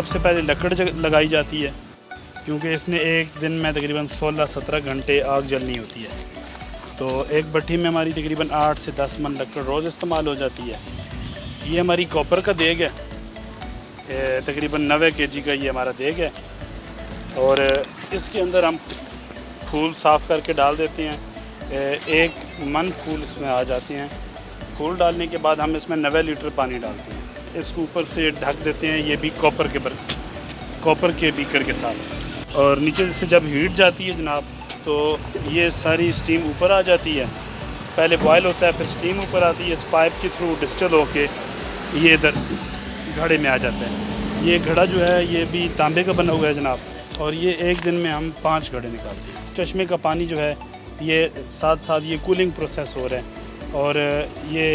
सबसे पहले लकड़ लगाई जाती है, क्योंकि इसने एक दिन में तकरीबन 16-17 घंटे आग जलनी होती है। तो एक भट्टी में हमारी तकरीबन 8 से 10 मन लकड़ रोज़ इस्तेमाल हो जाती है। ये हमारी कॉपर का देग है, तकरीबन 90 kg का ये हमारा देग है। और इसके अंदर हम फूल साफ़ करके डाल देते हैं। 1 मन फूल इसमें आ जाते हैं। फूल डालने के बाद हम इसमें 90 लीटर पानी डालते हैं। इसको ऊपर से ढक देते हैं, ये भी कॉपर के बीकर के साथ। और नीचे से जब हीट जाती है जनाब, तो ये सारी स्टीम ऊपर आ जाती है। पहले बॉयल होता है, फिर स्टीम ऊपर आती है, इस पाइप के थ्रू डिस्टिल होके ये इधर घड़े में आ जाता है। ये घड़ा जो है ये भी तांबे का बना हुआ है जनाब, और ये एक दिन में हम 5 घड़े निकालते हैं। चश्मे का पानी जो है ये साथ साथ ये कूलिंग प्रोसेस हो रहा है, और ये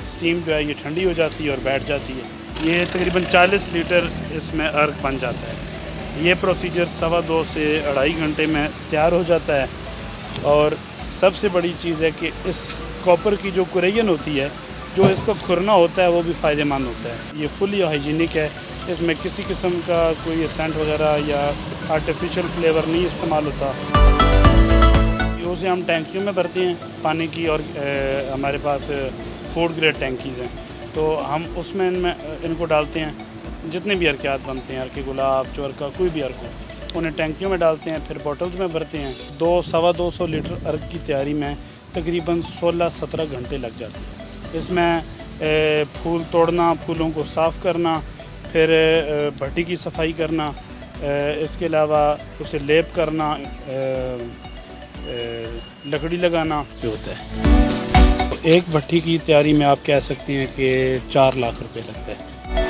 स्टीम जो है ये ठंडी हो जाती है और बैठ जाती है। ये तकरीबन 40 लीटर इसमें अर्क बन जाता है। ये प्रोसीजर 2.25 से 2.5 घंटे में तैयार हो जाता है। और सबसे बड़ी चीज़ है कि इस कॉपर की जो कुरेयन होती है, जो इसका खुरना होता है, वो भी फ़ायदेमंद होता है। ये फुली हाइजीनिक है, इसमें किसी किस्म का कोई एसेंट वगैरह या आर्टिफिशियल फ्लेवर नहीं इस्तेमाल होता। उसे हम टैंकियों में भरते हैं पानी की, और हमारे पास फूड ग्रेड टैंकीज़ हैं, तो हम उसमें इनको डालते हैं। जितने भी अर्कियात बनते हैं, अर्के गुलाब, चोरका, कोई भी अर्क हो, उन्हें टैंकियों में डालते हैं, फिर बॉटल्स में भरते हैं। 200-225 लीटर अर्क की तैयारी में तकरीबन 16-17 घंटे लग जाते हैं। इसमें फूल तोड़ना, फूलों को साफ़ करना, फिर भट्टी की सफाई करना, इसके अलावा उसे लेप करना, लकड़ी लगाना जो होता है। एक भट्टी की तैयारी में आप कह सकते हैं कि 4 लाख रुपए लगता है।